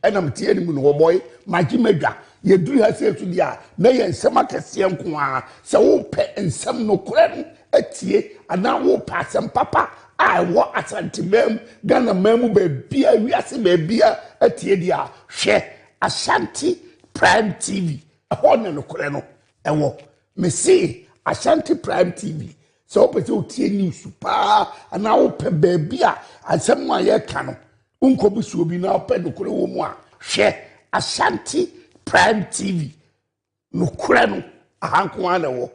enam tie ni mu no boy magi medwa ye duru ha se tu dia na ye nsem akese nko a se wo pe nsem no kore no atie ana wo pa asem papa I wa Ashanti mem Ghana mem be bia wiase be bia atie dia hwe Ashanti Prime TV ehon no kore no ewo me see Ashanti Prime TV so pe o tie news pa ana wo pe be bia asem ma ye ka no unko busu obi na pe no kore wo mu a hwe Ashanti Prime TV no kore no ahanko ana wo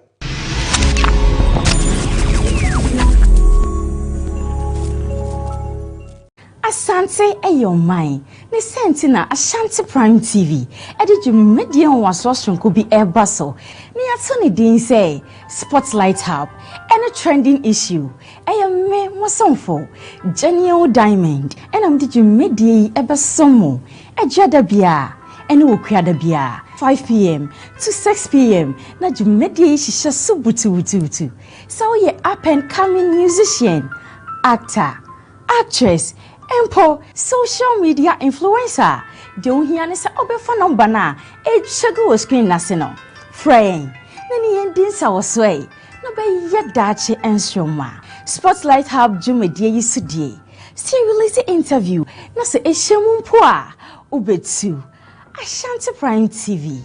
Asante eyo mine ne sentina Ashanti Prime TV ediju media waso sonko bi ebaso ne ato ne din say Spotlight Hub any trending issue eyo me mosomfo Genial Diamond enam diju media ebasomo ejada bia ene wokuada bia 5 p.m. to 6 p.m. na ju media shisha subutu so ye up and coming musician actor actress Empo social media influencer don't hear any say obefa number na e chego screen national friend nani endin sa woswe no be yedache enstroma Spotlight Hub jumedie yisudie still release interview na se ehemu mpo a obetu Ashanti Prime TV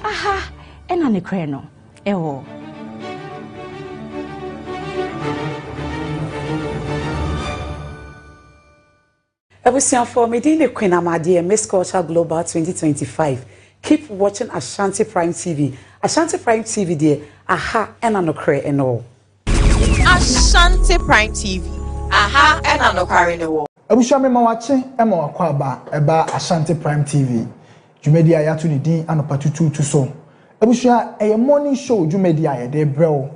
aha ena ne kre no ewo Ebusian for me the Queen Amadi Miss Culture Global 2025. Keep watching Ashanti Prime TV. Ashanti Prime TV there. Aha and anokre and all. Ashanti Prime TV. Aha and anokre and all. Ebusian me watching Emma Wakwaba eba Ashanti Prime TV. Jumedia ya tu ni din anopatutu tu so. Ebusian a morning show Jumedia ya de bro.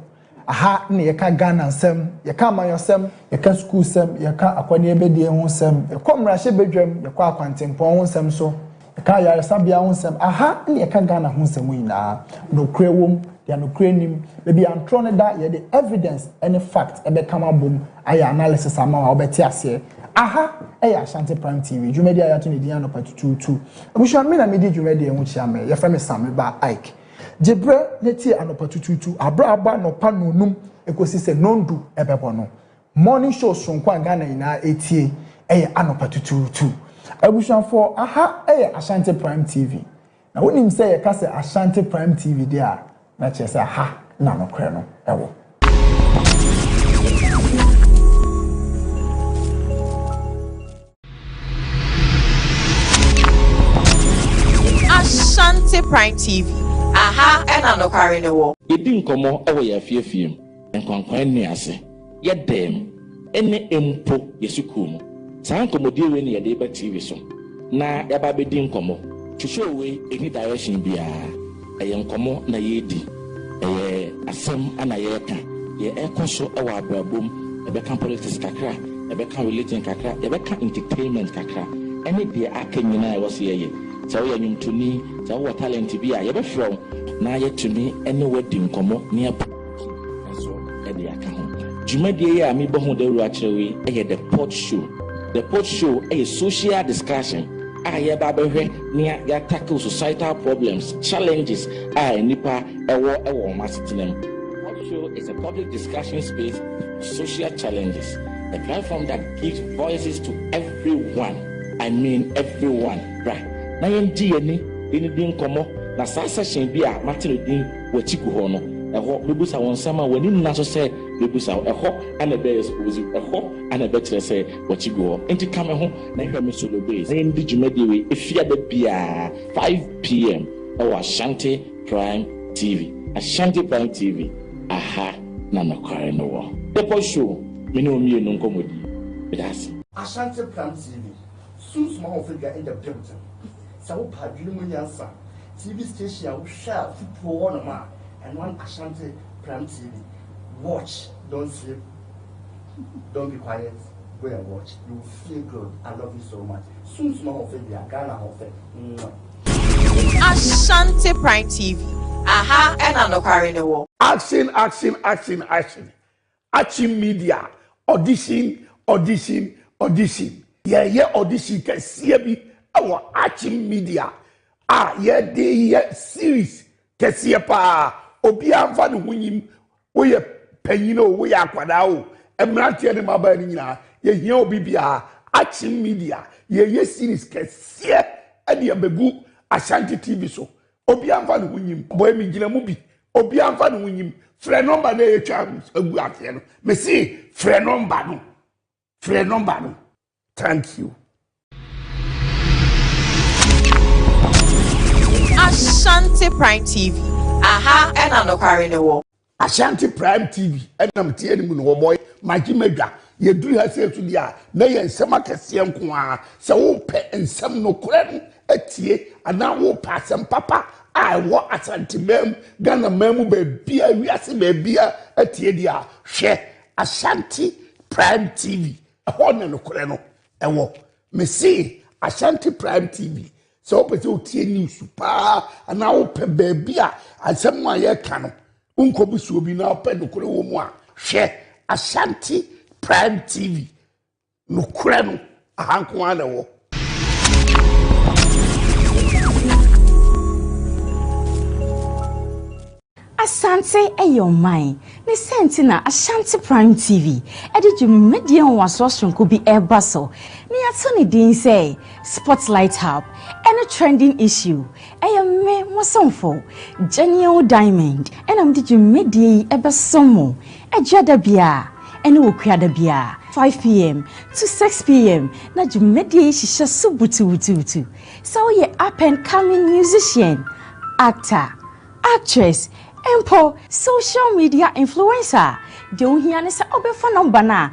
Aha ne yeka Ghana nsem yeka amayosem yeka school sem yeka akwani ebedie ho nsem yekomra hye bedwam yekwa akwantempon ho nsem so yeka yaresabia ho nsem aha ne yeka Ghana ho nsem yina no krewom dia no krenim bebi antro ne da ye the evidence any fact ebe kama bom aya analysis ama wa obeti ase aha Ashanti Prime TV Jumedia ya to ne dia no patutu abusha me na me di Jumedia ho chia me ye fa me Sam ba Ike Jebre neti anopatututu abra no pa nonum ekosi se nondu ebebo no morning show sonko Ghana ina etie anopatututu abusanfo aha Ashanti Prime TV na wonim se ye ka se Ashanti Prime TV dia na che se aha na no kre no ewo Ashanti Prime TV. Aha and anokare ne wo. Yedi nkomo ewo ya fiefiem. Nkwankwan ni ase. Ye dem ene empo yesukum. San komodie we ne yede ba TV so. Na ya ba bedi nkomo. Twhwe we any direction bia. Eye nkomo na yedi. Eye asem ana ye ka. Ye ekoso ewo abrabom. Ebe kan politics kakra, ebe kan religion kakra, ebe kan entertainment kakra. Any dia akanyina e wo se ye. So you need to need the talent be a yebe from na yet to me any wedding komo near so e dey aka ho jumadi ya mi bo ho de ru akyerewe e the pot show. The pot show a social discussion a ba behwe near ya tackle societal problems challenges nipa ewo masitinem. Pot show is a public discussion space of social challenges, a platform that gives voices to everyone. I mean everyone, right? Na yendi ani din komo na sa session bi a matino din wachiku ho no eho mebusa won sama wani na so se mebusa eho ana be suppose eho ana be kire se wachiku ho enti kame ho na hwe me solo base na yendi jumadi we efia da bia 5 p.m. Ashanti Prime TV. Ashanti Prime TV. Aha na nakware no wo the post show me no mi no nkomodi that's Ashanti Prime TV soon small figure in the building. So Padrimuniansa TV station will share football on a man and one Ashanti Prime TV. Watch, don't sleep, don't be quiet, go and watch. You will feel good. I love you so much. Soon small figure, Ghana of Ashanti Prime TV. Aha and anokare ne wo. Action. Action media. Audition. Yeah, audition can see me. our Archim Media. Ye de series. Kaseɛbɔ. Obi amfa ne hunyim. We penyino we akwadao. Emrantie ne maba ni nyina. Ye hia obi bia. Archim Media. Ye series kɛseɛ. Ade abegu Ashanti TV so. Obi amfa ne hunyim. Boy mi gina mu bi. Obi amfa ne hunyim. Frɛ number na ye twa agu afie no. Me say frɛ number no. Frɛ number no. Thank you. Ashanti Prime TV. Aha, and anokware ne wo. Ashanti Prime TV. Enam tie ni mu no boy. Maji medwa. Ye duru ha se tu dia. Na ye nsem akese nko a. Se wo pe nsem no kore no atie ana wo pa asem papa. I wo Ashanti mem Ghana mem be bia wiase be bia atie dia. Hwe Ashanti Prime TV. Ho na no kore no. Ewo. Me see Ashanti Prime TV. So pese o tie news pa ana wo pe baby a asem a ye ka no unko busu obi na pe no kore wo mu a hwe Ashanti Prime TV no kore no ahanko ana wo. Asante your mind. Ni senti na Ashanti Prime TV. Edi dwumedie waso sonko bi eba so. Ni ato ni din say Spotlight Hub. Any trending issue. Me wasonfo. Genial Diamond. Enam di dwumedie eba somo. Ejada bia. Eni wokuada bia. 5 p.m. to 6 p.m. Na dwumedie shisha so butu. So ye up and coming musician, actor, actress, Empo social media influencer. De ohia ne se obefa number na.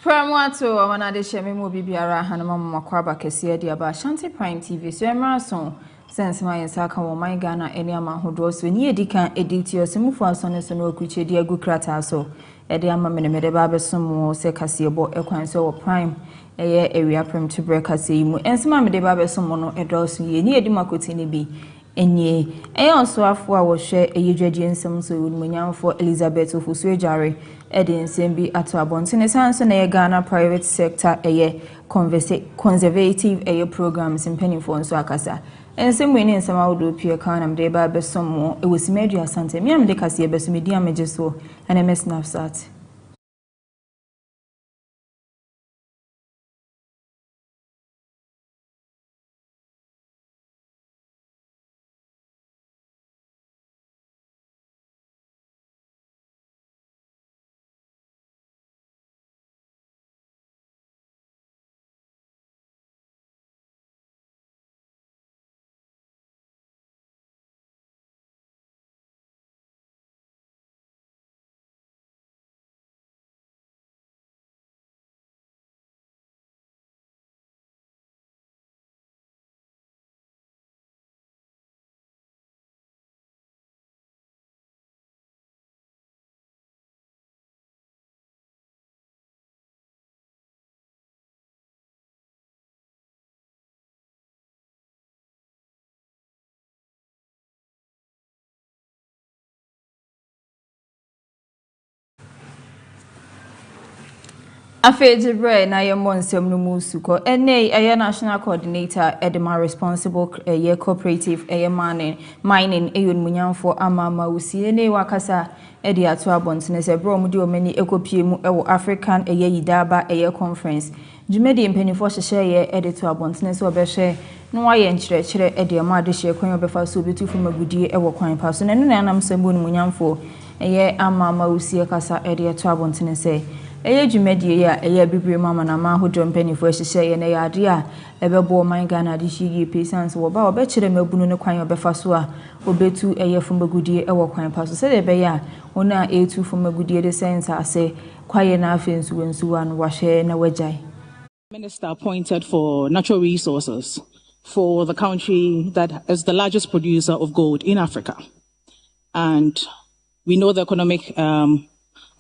Premotobre amana de sheme mo bibiara hanama makwaba kese de aba Ashanti Prime TV so emraso sense my nsaka wo man Ghana eni amahodo so ni edikan editio semufo asone so no okuche de agu krata so e de ama menemede ba besom se Kaseɛbɔ ekwan so wo Prime eye area Premotobre kase yimu ensema mede ba besom no edoso ye ni edi makoti ne bi enye onso afo a wo hwe eyedwadie nsem so wonmanyamfo Elizabeth ofusu ejare edin sembi ato abontene sanso na ye Ghana private sector eye conservative eye programs impenifo nso akasa ensem we ni nsem awodo pie kanam de ba besom e wosimadu asante miam de Kaseɛbɔ so media mejeso na mesnafsat. Afejibre na ye monsem no musuko ene eye national coordinator edema responsible eye cooperative eye mining eyun munyamfo amama usi ene wakasa edi ato abontene se bro mu di omani ekopie mu ewo African eye yidaba eye conference jumedi mpenifo hyehye ye edi to abontene se obehwe no waye nkyerɛkyerɛ edi ma de hye kwan obefa so obetu fo magudie ewo kwan pa so na no anam sembo no munyamfo eye amama usi kasa edi ato abontene se eye jumedie ya eye bibire mama na ma hodo mpanifo hyehye ye na ya ade a ebebo man Ghana de hyi peasants wo ba obekire mabunu ne kwan obefa so a obetu eye fomagudie ewo kwan pa so se de be ya ona etu fomagudie de sense ase kwaye na afensu wensu an wahye na wajai. Minister appointed for natural resources for the country that is the largest producer of gold in Africa. And we know the economic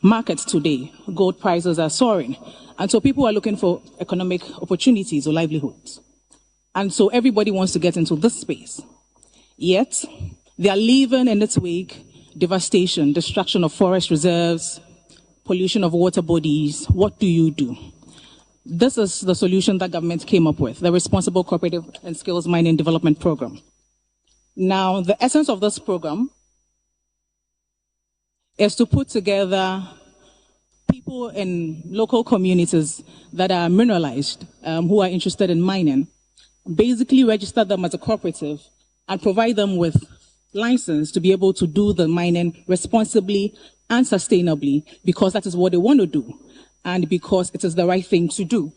markets today, gold prices are soaring. And so people are looking for economic opportunities or livelihoods. And so everybody wants to get into this space. Yet, they are living in its wake devastation, destruction of forest reserves, pollution of water bodies, what do you do? This is the solution that government came up with, the Responsible Cooperative and Skills Mining Development Program. Now, the essence of this program is to put together people in local communities that are mineralized, who are interested in mining, basically register them as a cooperative and provide them with license to be able to do the mining responsibly and sustainably, because that is what they want to do and because it is the right thing to do.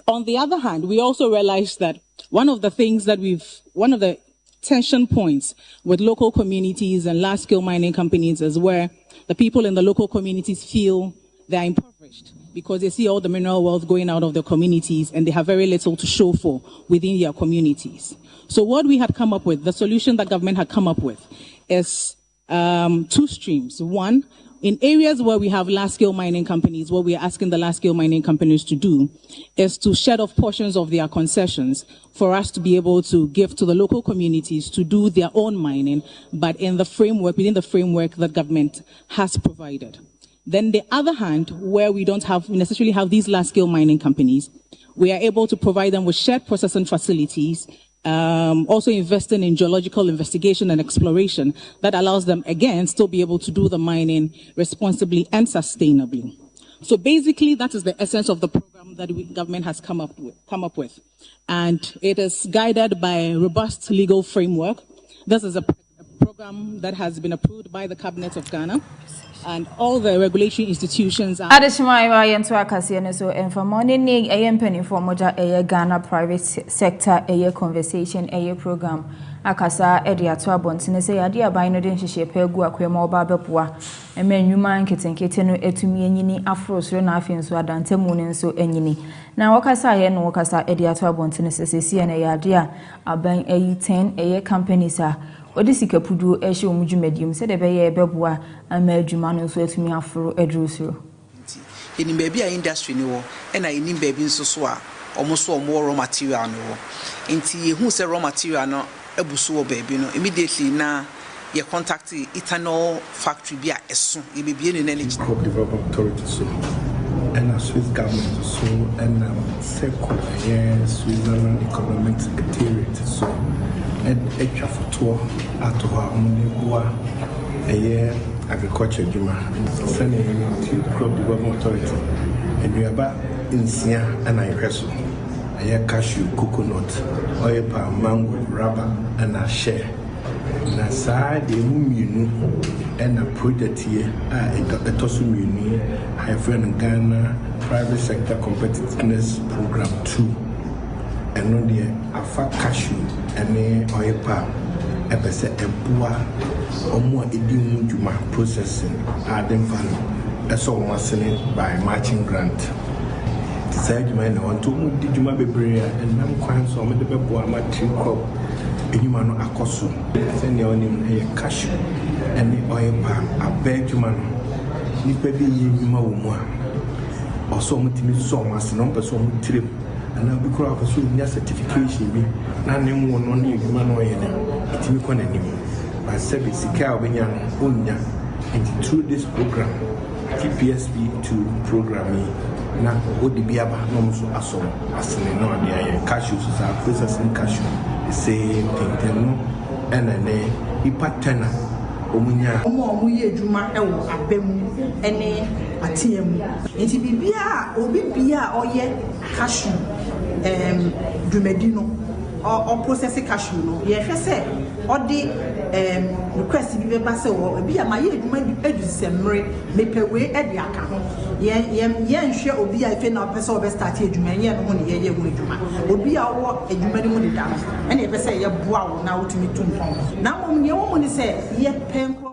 On the other hand, we also realized that one of the tension points with local communities and large-scale mining companies is where the people in the local communities feel they're impoverished because they see all the mineral wealth going out of their communities and they have very little to show for within their communities. So what we had come up with, the solution that government had come up with, is two streams. One, in areas where we have large-scale mining companies, what we are asking the large-scale mining companies to do is to shed off portions of their concessions for us to be able to give to the local communities to do their own mining, but within the framework that government has provided. Then the other hand, where we don't necessarily have these large-scale mining companies, we are able to provide them with shared processing facilities, also investing in geological investigation and exploration that allows them, again, still be able to do the mining responsibly and sustainably. So basically, that is the essence of the program that the government has come up with. And it is guided by a robust legal framework. This is a program that has been approved by the Cabinet of Ghana. And all the regulatory institutions are. Adeshima yento akasiene so enfamone ni empeni for moja Ghana private sector conversation program akasa ediato abontene se yade aban no den hihye pegu akwema oba bepoa emenwuma nketenkete no etumi enyini afrosro na afenso adantemu ne nso enyini na wakasa ye no wakasa ediato abontene sesesi na yade a aban 10 companies a odisika pudu ehye omudwumadium se de beye ebeboa ama adwuma no nso atumi afro adrusuro enim baabi a industry ni wo na enim baabi nso so a omoso omo raw material no wo enti yehu se raw material no abuso wo baabi no immediately na ye contact ethanol factory bi a eso ye bebie ne na crop development authority so and a Swiss government so and second Switzerland economic secretariat so and extra photo at our agriculture juma sending to crop development authority and we about in Sia and I wrestle cashew, coconut, oil palm, mango, rubber and a share. Na saa de muminu and a project here a tosumuni high friend Ghana private sector competitiveness program 2 and on the afa cashew and oil palm epese ebua omo edimu juma processing adding value eso wasene by matching grant decide juma na want to mu di juma bebre and nam kwan so me de beboa ma tree crop enyuma no akoso sene onim cashew and oil palm abeg juma no ni pe bi enyuma wo mu a oso mutimi so wasene no person mu trip and now because of so nya certification bi na ne mu no ne enyuma no ye na itimi ko na nim but service sika obenya no onya and through this program TPSP2 programming na odibia ba no so aso asene no ade cashew so sa processing cashew the same thing no and ipatena omunya omo ye adwuma ewo abemu ene atiemu enti bibia obi bia oye cashew dwumadi no or processing cashew no ye hwe se odi request bi be ba se wo bia ma ye adwuma edu semre mepewe edi aka ho ye nhwe obi a ife na pese obe start adwuma ye no ho ne ye hu adwuma obi a wo adwuma ni mu de da ene ye pese ye boa wo na wotumi tumpon na mom ne wo mu ni se ye penko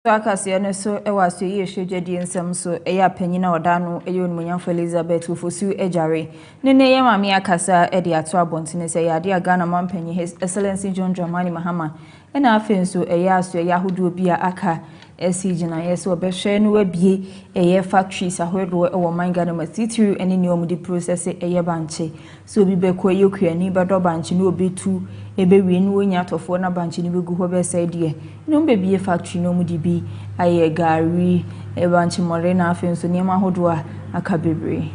Kaseɛbɔ so ewaso yi ehwedwadi nsɛm so eya panyina oda no eyo onmunyamfo Elizabeth Ofosu ejare ne ye mame akasa de ato abontene sɛ yade Ghana mampanyi His Excellency John Dramani Mahama na afenso eya aso eya hodo bi aka SCGNA yes obehwe no abie eye factories ahodo e wo man Ghana matitiri ene ne omudi process eye banche so obi be ko yekuani bedo banche no obetu ebewie no onya atofo na banche no begu ho be side e no mbebie factory no omudi bi aye gari e banche more na afen so ne ma ahodo a aka bebre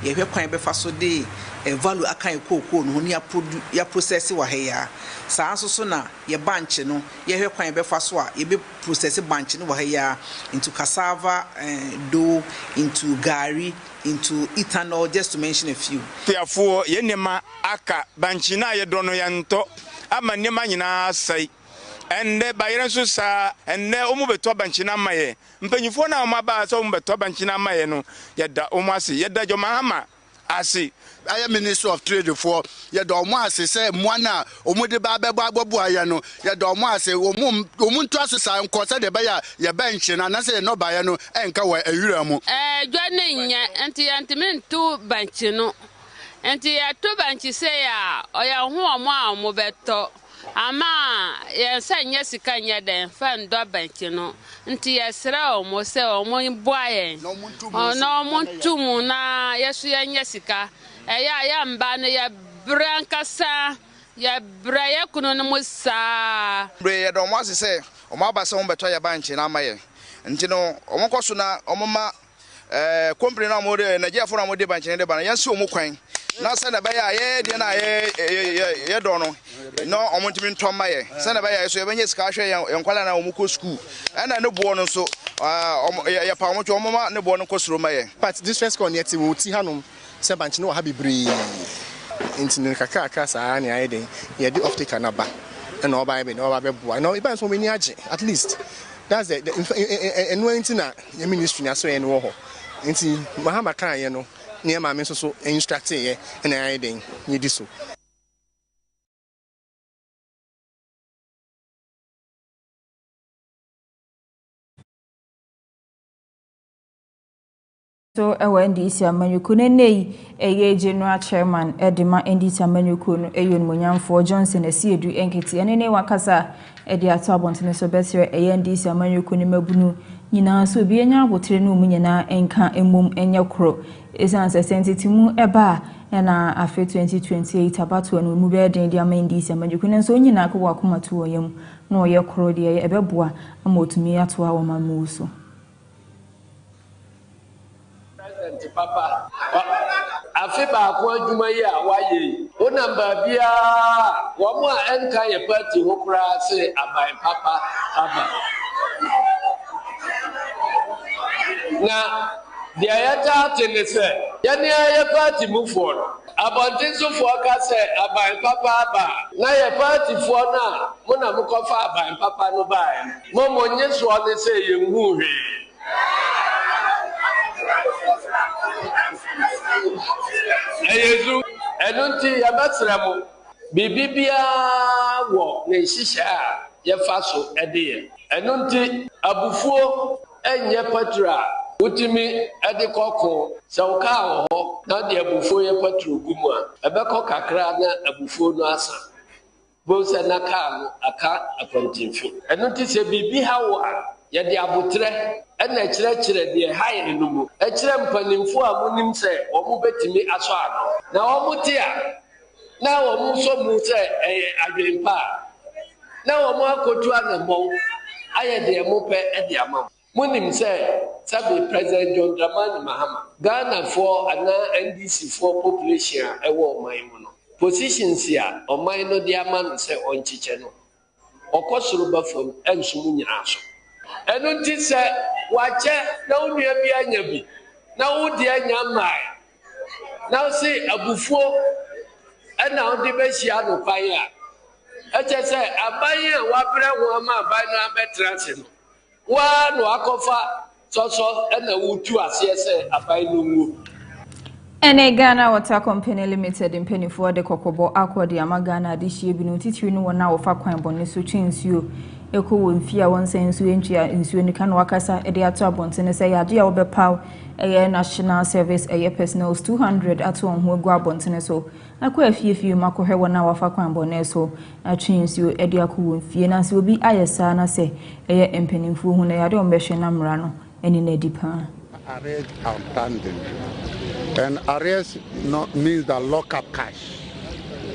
ye hwe kwan be fa so de value akan kokoo no ne ya process wa heya saa so na ye banche no ye hwe kwan be fa so a ye be process banche no wa heya into cassava dough into gari into ethanol, just to mention a few. Therefore ye nema aka banche na ye do no yanto ama nema nyina sai ende bayere so sa ende omu beto banche na maye mpanyifo na omu ba so omu beto banche na maye no yeda omu ase yeda jomahama ase I am Minister of Trade for ye do mo ase say mo na omu de ba bebo agbobu aye no ye do mo ase omu nto ase sa nko se de ba ya ye bench na na say no ba ye no enka wa awura mu dwane nya enti mentu banch no enti ya to banch say ya oya hu omo a omu beto ama ye say nya sika nya den fa ndo banch no nti ye sra omo se omo boaye no muntu na yesu ya nya sika ya mba ne ya brankasa ya braya kuno no musa bre ye do mo ase omo abasa mo beto ya banche na amaye nti no omo koso na omo ma company na mo de Nigeria for na mo de banche ne de bana yansi omo kwan na se na ba ya ye de na ye do no omo ntimi ntom maye se na ba ya so ye benye sika hwe ye nkwala na omo ko school na ne bo no so ya pa omo omo ma ne bo no ko suro maye but this first con yet we ti hanom se banche no wa ha bibri intini kakaka saa ne ayede ye di oftica na ba na oba be na oba be boa no iban so many age at least that's the enwanti na your ministry na so ye no ho nti mahama kan ye no ne ma me so instruct ye na ayede ye di so so NDC amanyuku nei eye general chairman edema NDC amanyuku no eyon monyamfo Johnson Asiedu enketi ene ne wakasa edi ato abontene so besere eye NDC amanyuku ne mabunu nyina so bi enya agotre no munyina enka emom enya kro esanse sentitimu eba na afe 2028 abato no mu be den dia NDC amanyuku ne so nyina akwa akomatu oyam no ye kro de ebeboa ama otumi ato a wo mamu so Papa afiba ko adwuma yi a waye o namba bia wo mo a enka ye party ho kura se aban papa aba na dia ya ta tene se ya ne ye party mu fo no abontin so fo ka se aban papa aba na ye party fo na mo na mo ko fa aban papa no ba mo nye so ne se ye nhu hwe Eyezu enunti ya batramo bibibia wo ne shisha ya faso edeye enunti abufuo enye patra utimi edikoko sauka ho na de abufuo ya patra gumu a ebeko kakra na abufuo no asa bosa na ka aka akontinfi enunti se bibi hawo ya de abutre ena kyerɛkyerɛ de haye no mu ɛkyerɛ mpanimfo a munim sɛ wɔn betimi aso ano na wɔn te a na wɔn so mu sɛ ɛyɛ adwempa na wɔn akotu anamɔ ayɛ de mo pɛ ɛde ama munim sɛ sabe president John Dramani Mahama Ghana for ana NDC for population a ɛwɔ ɔman mu no positions a ɔman no de ama no sɛ ɔnkyekyɛ no ɔkɔsoro bafam ɛnso nyina so enunti se wache na unua bi anya bi na wodi anya mai na si abufuo na wodi be hia no kwan a eche se aban a wabre ho ama aban no abetrase no wa no akofa soso na wutu ase se aban no mu ene Ghana Water Company Limited mpenifo de kokobo akodi ama Ghana de hie bi no titiri no wona wo fa kwan bone so twensuo eko wo mfia won sensu entua nsuo nika no wakasa e de ato abontene say ade a obepaw national service personals 200 ato on ho gu abontene so akwa afiefie makohwe wona wafa kwan bone so atwe nsuo e de akwo mfie na se obi ayesa na se empanimfu hu na yade ombehwe na mra no eni na dipa arrest outstanding. And arrest means that lock up cash.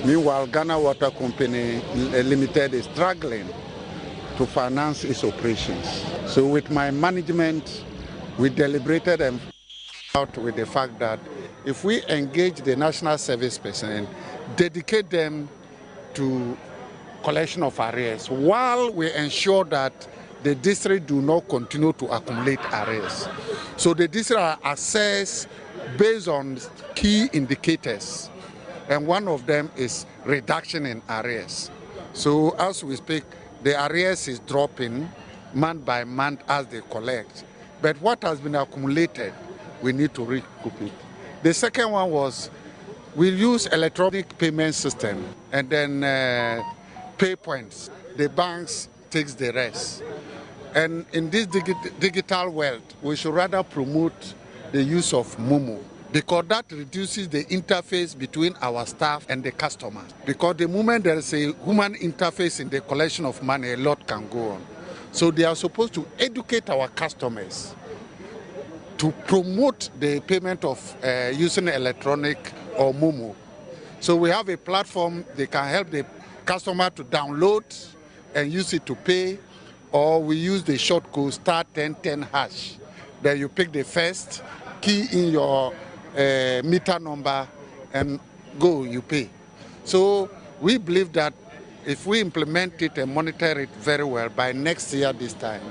Meanwhile, Ghana Water Company Limited is struggling to finance its operations. So with my management, we deliberated and out with the fact that if we engage the national service personnel, dedicate them to collection of arrears, while we ensure that the district do not continue to accumulate arrears. So the district are assessed based on key indicators, and one of them is reduction in arrears. So as we speak, the arrears is dropping month by month as they collect. But what has been accumulated, we need to recoup it. The second one was we use electronic payment system and then pay points. The banks takes the rest. And in this digital world, we should rather promote the use of Momo, because that reduces the interface between our staff and the customer. Because the moment there is a human interface in the collection of money, a lot can go on. So they are supposed to educate our customers to promote the payment of using electronic or Momo. So we have a platform, they can help the customer to download and use it to pay, or we use the short code *1010#. Then you pick the first, key in your meter number, and go, you pay. So we believe that if we implement it and monitor it very well, by next year this time,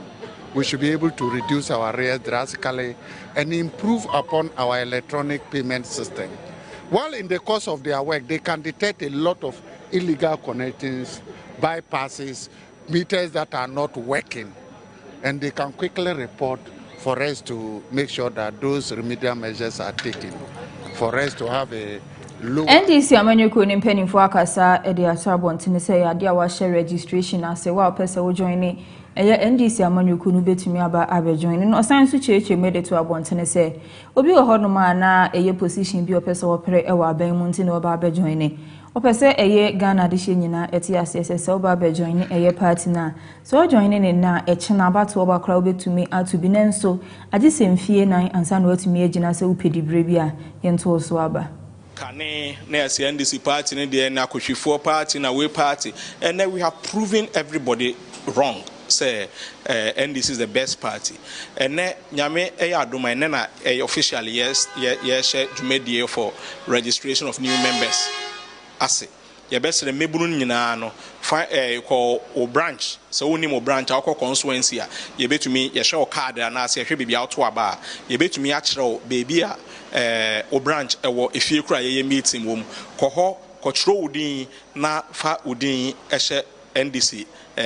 we should be able to reduce our arrears drastically and improve upon our electronic payment system. While in the course of their work, they can detect a lot of illegal connections, bypasses, meters that are not working, and they can quickly report for us to make sure that those remedial measures are taken, for us to have a low. NDC amanyoko ni mpanimfo akasa e de asabontene say ade a wa share registration ase wa pese wo join NDC amanyoko no betumi aba abejoin no osan so cheche mede to abontene say obi wo hono ma na eye position bi opese wo pere e wa aban mu ntine oba abejoin opese eye Ghana de hye nyina eti asese se oba abejoin eye party na so join ne na e chena abato oba kra obetumi atubi nenso age semfie nan ansa no atumi agina se upedi brebi a yento so aba Kane na NDC party ne de na Koshifo party na we party, and then we have proven everybody wrong. Say NDC is the best party, and then nyame adoma na officially yes jumedie for registration of new members. Ase ye best the mebunu nyina no call o branch so woni mo branch akọ constituency a ye betumi ye hwe o card na ase hwe bibia auto aba ye betumi a kire baby a o branch ewo efie kura ye meeting wom koho kotro udin na fa udin ehye NDC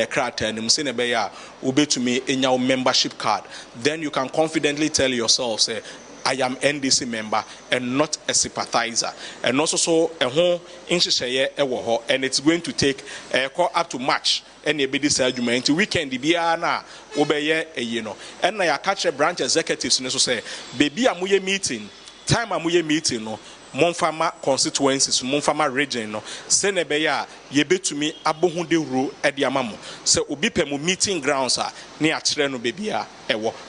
krata nim se ne be ya obetumi enya o membership card, then you can confidently tell yourself say I am NDC member and not a sympathizer. And also so and it's going to take up to March and a bit this argument weekend biana obeye and I catch a branch executives so say baby amuye meeting time amuye meeting no Monfama constituencies, Monfama region, no, Senebeya, Yebetumi, Abohunde Ru, Ediamamo. So, Ubipemu meeting grounds are near Treno Bebia.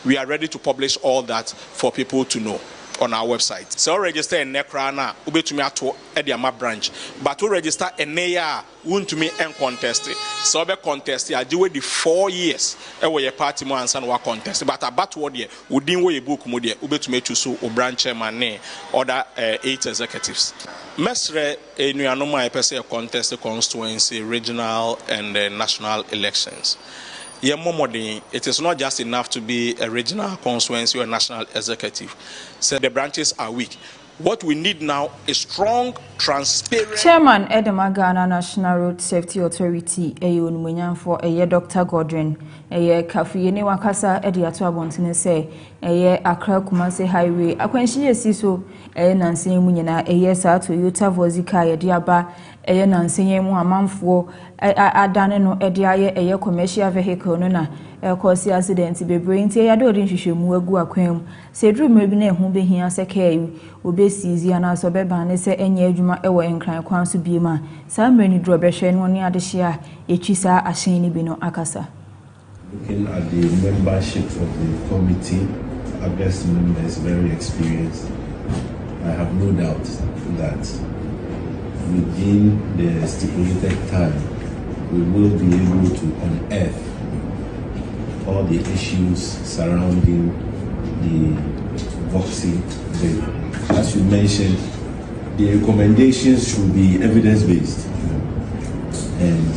We are ready to publish all that for people to know on our website. So, register in Nekrana, Ubetumi Ato, Ediama branch. But to register in Neya, won't to me and contest it. So, be contest, I do it the 4 years. Ewe ye party mo ansan wa contest. But about what year, Udin we book mudie, Ubetumi to so, o branch chairman, other 8 executives. Mesre, a new anoma, a contest the constituency, regional, and national elections. It is not just enough to be a regional constituency or national executive. So the branches are weak. What we need now is strong, transparent. Chairman Edema Ghana National Road Safety Authority, for Dr. Godwin, Kafuyene Wakasa, Ediato Abontine say, Accra Kumasi Highway, Akwenshi Siso, Nancy Munina, Sa Toyota Vozika, Diaba, eye nansenye mu amanfo adane no ede aye eye commercial vehicle no na cause accident bebre nti ya do nhwehwemu agu akwam se drum bi na ehu behia se kai obesizi ana so beba ne se enye adwuma ewo enkran kwan so biema sa mreni dro behwe no ne adehye a etwi sa ahyen ni bi no akasa. Looking at the membership of the committee, our best member is very experienced. I have no doubt that within the stipulated time, we will be able to unearth all the issues surrounding the Voxy bill. As you mentioned, the recommendations should be evidence-based, and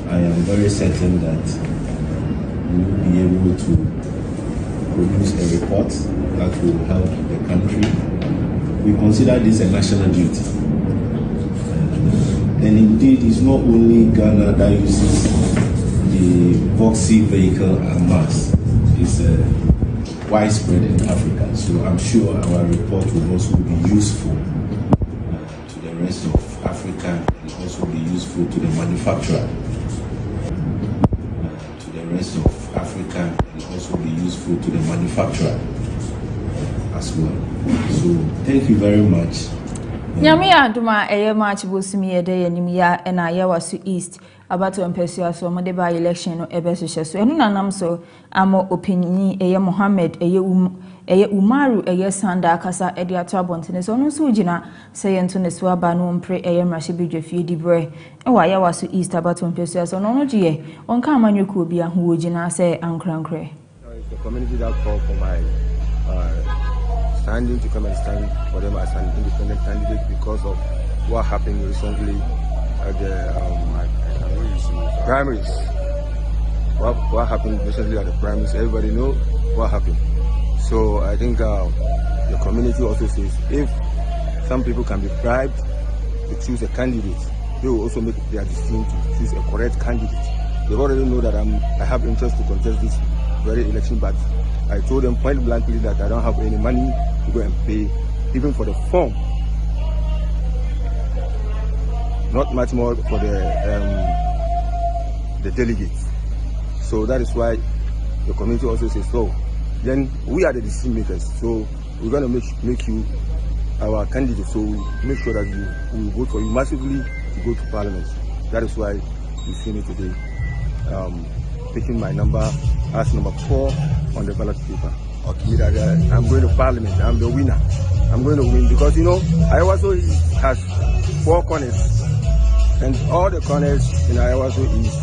I am very certain that we will be able to produce a report that will help the country. We consider this a national duty. And indeed, it's not only Ghana that uses the Voxy vehicle en masse. It's widespread in Africa. So I'm sure our report will also be useful to the rest of Africa and also be useful to the manufacturer. To the rest of Africa and also be useful to the manufacturer as well. So thank you very much. Nyame aduma eye match bosumi ede yanim ya na ya wasu east abato mpesua so mo de ba election no ebe so so enu nanam so amo opinion eye Mohammed eye Umaru eye Sanda akasa ede ato abontene so no so ugina se yento ne so aba no mpre eye mrahye bidwafie dibre e wa ya wasu east abato mpesua so no no giye onka amanyoku obi aho ugina se ankrankre. The community that called for my standing to come and stand for them as an independent candidate because of what happened recently at the primaries. What happened recently at the primaries, everybody know what happened. So I think the community also says if some people can be bribed to choose a candidate, they will also make their decision to choose a correct candidate. They already know that I have interest to contest this very election, but I told them point blankly that I don't have any money to go and pay, even for the form. Not much more for the delegates. So that is why the community also says so. Then we are the decision makers, so we're going to make you our candidate. So we make sure that we will vote for you massively to go to Parliament. That is why you see me today picking my number as number 4 on the ballot paper. Okay. I'm going to Parliament. I'm the winner. I'm going to win because Ayawaso has 4 corners, and all the corners in Ayawaso East,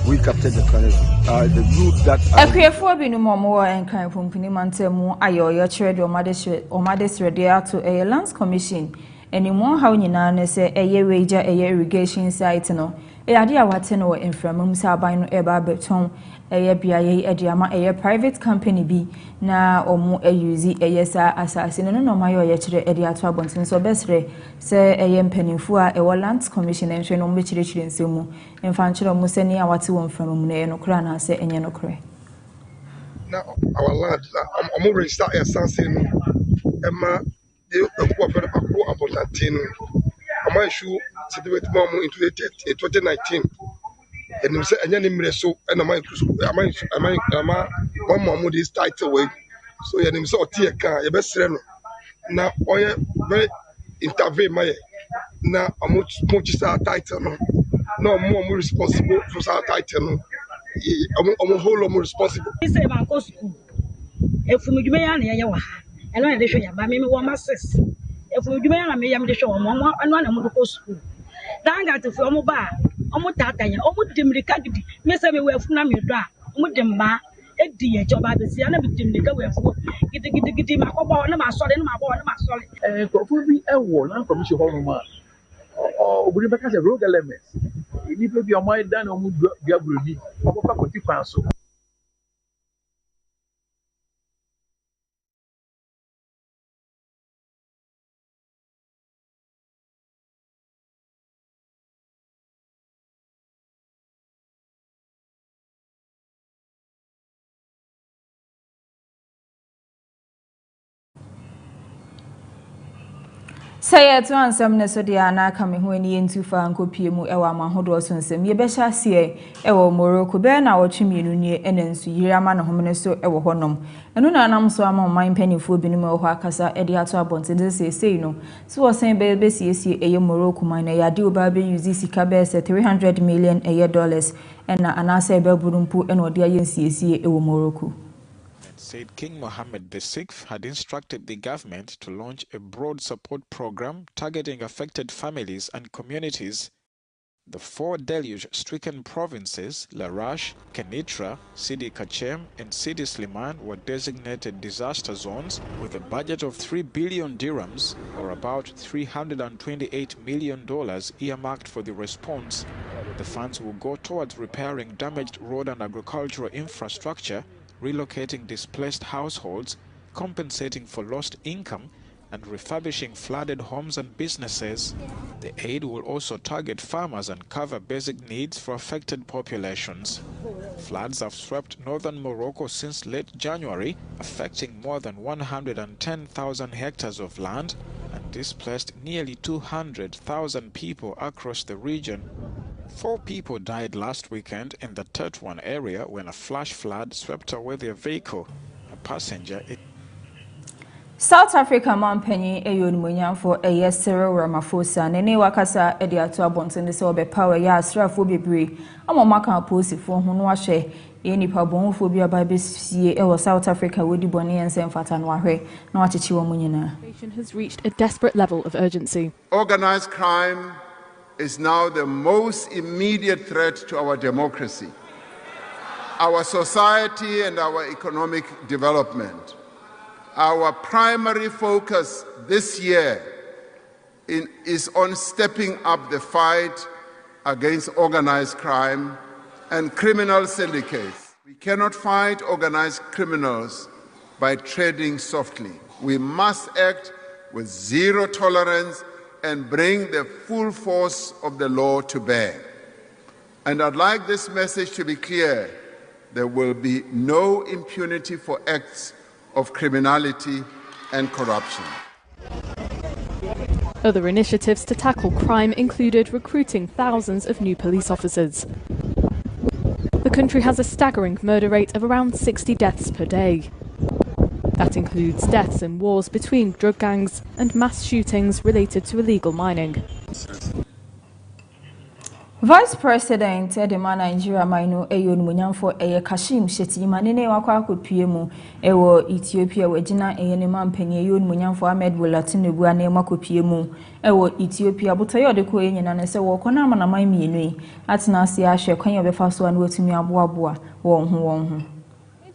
we captured the corners. The youth that Ekwefo bi no mo enkan pompini mantemu ayoyo chere omadesre de ato lands commission enimo ha nyina ne se eye weja eye irrigation site no ade awate no inframum sa aban no eba beton eye biaye ediama eye private company bi na omo use eye sa asase no no mayo ye chere ede ato abontin so besre se eye mpanimfu a ewo lands commission enhwe no mbe chere nsemu emfa nchero mu se ni awate wo inframum na no kra na se enye no kra na our land omo register a sanse no ema de akwa fere akwa abontin omo issue certificate mo into 2019 and say anya ni mre so na man to school ama one more this title way so ya ni so otie kan ye be sere no na oye very intervene my na omo sa title no no more responsible for sa title no omo whole omo responsible say man go school efumudwuma ya na ye wa eno na de hwe ya ba me wo masses efumudwuma ya na me ya me de hwe wo mo eno na mo go school danga to fi omo ba omo tatanya omo dimrika gidi me se me wefu na me do a omo dimma edi ye joba be sia na be dimrika wefu gidi makobo na ma sole na ma bo na ma sole kofu bi ewo na commission ho no ma oburi beka se road elements ni pe bi omo dan omo diabro bi omo pa koti kwan so Say to ansem ne so dia na aka me ho ani entu fa nkopie mu ewa mahodo so nsem ye behya se ewo Morocco be na wotwemienu nie enensu yiri ama ne homne so ewo honom enu na anam so ama man panifo binim ewo akasa ede ato abonte de sei no so wo sen be siesie eye Morocco man na yade oba be use sika be se $300 million dollars ena anase be burumpu ena ode aye siesie ewo Morocco. Said King Mohammed VI had instructed the government to launch a broad support program targeting affected families and communities. The 4 deluge-stricken provinces, Larash, Kenitra, Sidi Kachem, and Sidi Sliman were designated disaster zones with a budget of 3 billion dirhams, or about $328 million earmarked for the response. The funds will go towards repairing damaged road and agricultural infrastructure, relocating displaced households, compensating for lost income, and refurbishing flooded homes and businesses. The aid will also target farmers and cover basic needs for affected populations. Floods have swept northern Morocco since late January, affecting more than 110,000 hectares of land and displaced nearly 200,000 people across the region. 4 people died last weekend in the Tetouan area when a flash flood swept away their vehicle. A passenger. South Africa manpanyi eyonmunyamfo Cyril Ramaphosa nene wakasa ede ato abonte ne se obepawe ya asrafo bebre amomaka posifo ho no ahye nipa bonfo bi aba besie ewo South Africa wodi bone ensem fata no ahwe na wachechi wo munyina. Has reached a desperate level of urgency. Organized crime is now the most immediate threat to our democracy, our society, and our economic development. Our primary focus this year is on stepping up the fight against organized crime and criminal syndicates. We cannot fight organized criminals by treading softly. We must act with zero tolerance and bring the full force of the law to bear. And I'd like this message to be clear. There will be no impunity for acts of criminality and corruption. Other initiatives to tackle crime included recruiting thousands of new police officers. The country has a staggering murder rate of around 60 deaths per day. That includes deaths in wars between drug gangs and mass shootings related to illegal mining. Vice President Edema Nigeria Maino Eyonmunyamfo Kashim Shettima nene wakwa akopie ewo Ethiopia wagina eyenema mpanyi Eyonmunyamfo Ahmed Bola Tinubu ane makopie ewo Ethiopia botayo de ko enyina ne se wo kona amanaman mienu atena ase ahwe kwan obefa so anu atumi aboaboa won ho.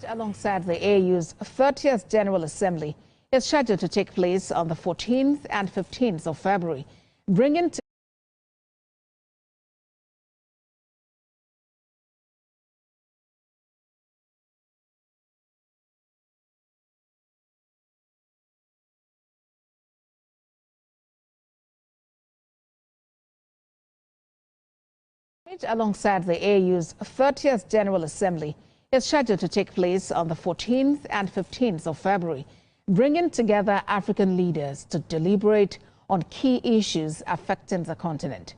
Alongside the AU's 30th General Assembly is scheduled to take place on the 14th and 15th of February, bringing Alongside the AU's 30th General Assembly is scheduled to take place on the 14th and 15th of February, bringing together African leaders to deliberate on key issues affecting the continent.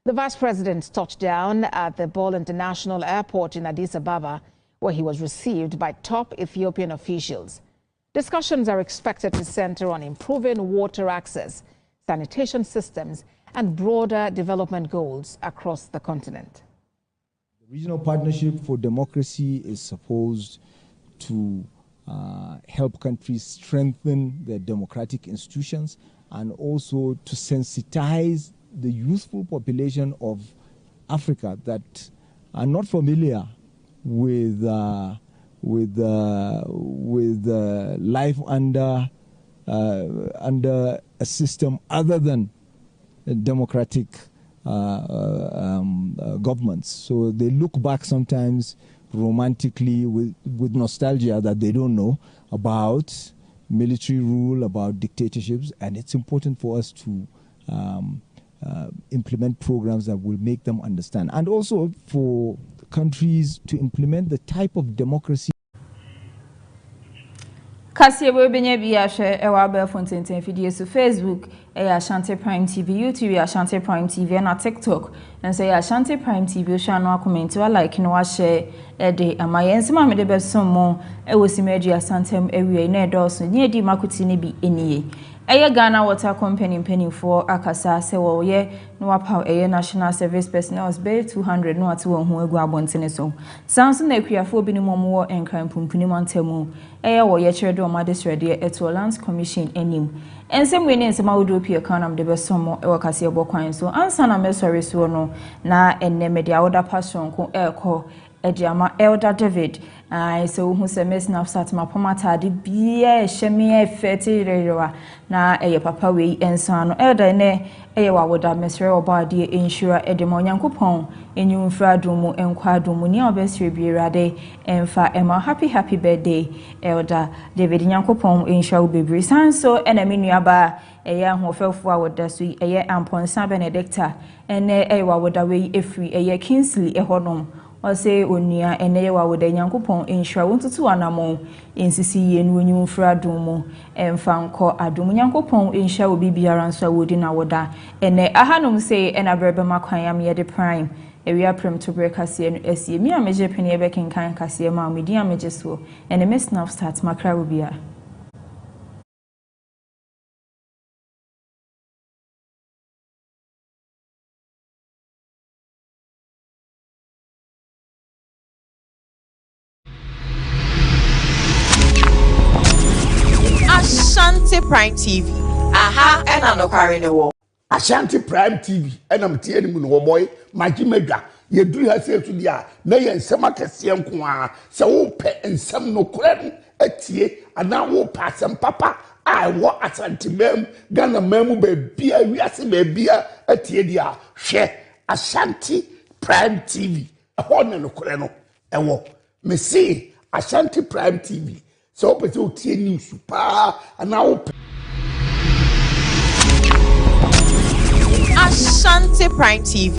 The Vice President touched down at the Bole International Airport in Addis Ababa, where he was received by top Ethiopian officials. Discussions are expected to center on improving water access, sanitation systems, and broader development goals across the continent. The Regional Partnership for Democracy is supposed to help countries strengthen their democratic institutions and also to sensitize the youthful population of Africa that are not familiar with life under a system other than democratic governments. So they look back sometimes romantically with nostalgia that they don't know about military rule, about dictatorships, and it's important for us to implement programs that will make them understand, and also for countries to implement the type of democracy. Kaseɛbɔ benya bi ahwɛ ewa abɛfo ntenten fidie so Facebook Ashanti Prime TV, YouTube Ashanti Prime TV na TikTok and say Ashanti Prime TV hwɛ no comment wa like no wa share de amaye nsema me de beso mo simedu Asantem ewie na edoso ni edi makuti ne bi eniye Ghana Water Company mpanimfoɔ akasa sɛ wɔyɛ no wapa National Service Personnel be 200 no ate wɔn ho agu abɔntene so sanso na akuafo bi ne mɔmo wɔ enkran pumpuni mantamu wɔyɛ kyerɛ de ɔma de srɛdeɛ eto Lands Commission anim ensem we ne nsema wodo pie kanam de besomo Kaseɛbɔ kwan so ansa na mesɔre so no na enne media woda passion ko ɛkɔ Ediama Elder David so who se miss na sat ma pomata de bia hweme efeti rewa na papa we ensa no elder ne wa woda mesre oba de ensure edema Onyankopɔn enyumfra domu enkwa domu ni obesre biirade emfa ema happy birthday Elder David Nyankopɔn ensure wo bebre sanso ena menuaba ahofefo a woda so Amponsa Benedicta ene wa woda we efri Kingsley ehonom Ose onua eneye wa woda Nyankopɔn ensure wontutu anamo ensisi yenu nyumfra domu emfa nko adomu Nyankopɔn ensure obi biara nso wodi na woda ene ahanom se ena brebe makwan am ye de prime ewia Premotobre Kaseɛ no asie mi ameje pene e bekenkan Kaseɛ ma medi ameje so ene miss now start makra obia Ashanti Prime TV. Aha, and no carry the wall. Ashanti Prime TV. And I'm telling you, no boy, my Jimaga. You do have say to the nay and some Cassian Kwa. So pet and some no credit at ye, and now will pass some papa. I want Ashanti mem, Ghana mem be a reassy baby at ye, share Ashanti Prime TV. A horn no creno. And what? Me see Ashanti Prime TV. So, but you news super and now Ashanti Prime TV.